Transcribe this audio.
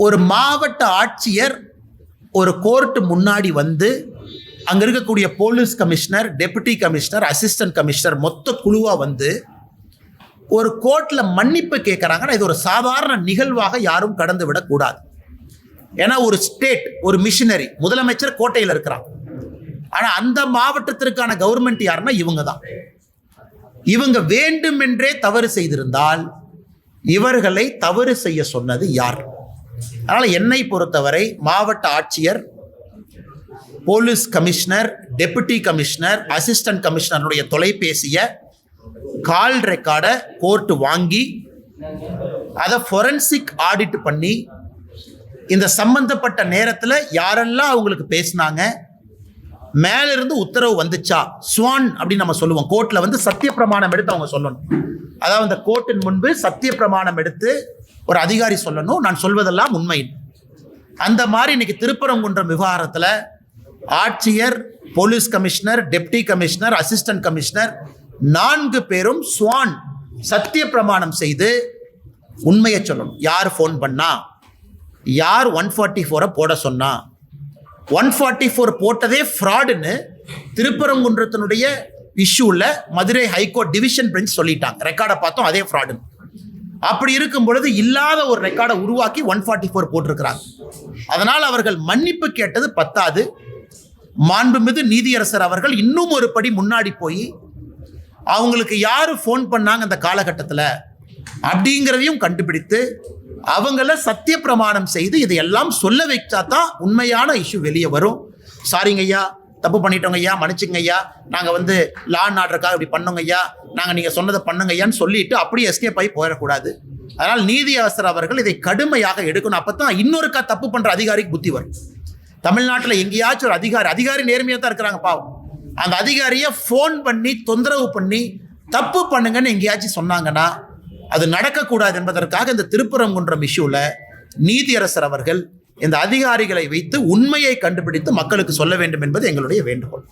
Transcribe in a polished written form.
ஒரு மாவட்ட ஆட்சியர் ஒரு கோர்ட் முன்னாடி வந்து அங்க இருக்கக்கூடிய police commissioner, deputy commissioner, assistant commissioner மொத்த குழுவா வந்து ஒரு கோர்ட்ல மன்னிப்பு கேட்கறாங்கன்னா இது ஒரு சாதாரண நிகழ்வாக யாரும் கடந்து விடக்கூடாது. ஏன்னா ஒரு ஸ்டேட், ஒரு மிஷினரி, முதலமைச்சர் கோட்டையில் இருக்கிறான். ஆனா அந்த மாவட்டத்திற்கான கவர்மெண்ட் யாருன்னா இவங்க தான். இவங்க வேண்டுமென்றே தவறு செய்திருந்தால் இவர்களை தவறு செய்ய சொன்னது யார்? அதனால என்னை பொறுத்தவரை மாவட்ட ஆட்சியர், police commissioner, deputy commissioner, assistant கமிஷனருடைய தொலைபேசியை கால் ரெக்கார்டை கோர்ட் வாங்கி அதை ஃபொரன்சிக் ஆடிட் பண்ணி இந்த சம்பந்தப்பட்ட நேரத்தில் யாரெல்லாம் அவங்களுக்கு பேசினாங்க, மேலிருந்து உத்தரவு வந்துச்சா, ஸ்வான் அப்படின்னு நம்ம சொல்லுவோம். கோர்ட்ல வந்து சத்திய பிரமாணம் எடுத்து அவங்க சொல்லணும். அதாவது அந்த கோர்ட்டின் முன்பு சத்திய பிரமாணம் எடுத்து ஒரு அதிகாரி சொல்லணும், நான் சொல்வதெல்லாம் உண்மை. அந்த மாதிரி இன்னைக்கு திருப்பரங்குன்றம் விவகாரத்தில் ஆட்சியர், police commissioner, deputy commissioner, assistant commissioner 4 பேரும் ஸ்வான் சத்திய பிரமாணம் செய்து உண்மையை சொல்லணும். யார் ஃபோன் பண்ணா, யார் 144 போட சொன்னா, 144 போட்டதே ஃப்ராடுன்னு திருப்பரங்குன்றத்தினுடைய இஷ்யூல மதுரை ஹைகோர்ட் டிவிஷன் பெஞ்ச் சொல்லிட்டாங்க. ரெக்கார்டை பார்த்தோம், அதே ஃப்ராடுன்னு. அப்படி இருக்கும் பொழுது இல்லாத ஒரு ரெக்கார்டை உருவாக்கி 144 போட்டிருக்கிறாங்க. அதனால் அவர்கள் மன்னிப்பு கேட்டது பத்தாது. மாண்புமிகு நீதியரசர் அவர்கள் இன்னும் ஒரு படி முன்னாடி போய் அவங்களுக்கு யாரு ஃபோன் பண்ணாங்க அந்த காலகட்டத்தில் அப்படிங்கிறதையும் கண்டுபிடித்து அவங்கள சத்திய பிரமாணம் செய்து இதையெல்லாம் சொல்ல வைச்சா தான் உண்மையான இஷ்யூ வெளியே வரும். சாரிங்க ஐயா, தப்பு பண்ணிட்டோங்க ஐயா, மன்னிச்சுங்க ஐயா, நாங்கள் வந்து லா அண்ட் ஆர்டருக்காக இப்படி பண்ணோங்க ஐயா, நாங்கள் நீங்கள் சொன்னதை பண்ணுங்க ஐயான்னு சொல்லிட்டு அப்படியே எஸ்கேப் ஆகி போயிடக்கூடாது. அதனால் நீதியரசர் அவர்கள் இதை கடுமையாக எடுக்கணும். அப்போ தான் இன்னொருக்கா தப்பு பண்ணுற அதிகாரிக்கு புத்தி வரும். தமிழ்நாட்டில் எங்கேயாச்சும் ஒரு அதிகாரி நேர்மையாக தான் இருக்கிறாங்க பாவம், அந்த அதிகாரியை ஃபோன் பண்ணி தொந்தரவு பண்ணி தப்பு பண்ணுங்கன்னு எங்கேயாச்சும் சொன்னாங்கன்னா அது நடக்கக்கூடாது என்பதற்காக இந்த திருப்பரங்குன்றம் இஷ்யூல நீதியரசர் அவர்கள் இந்த அதிகாரிகளை வைத்து உண்மையை கண்டுபிடித்து மக்களுக்கு சொல்ல வேண்டும் என்பது எங்களுடைய வேண்டுகோள்.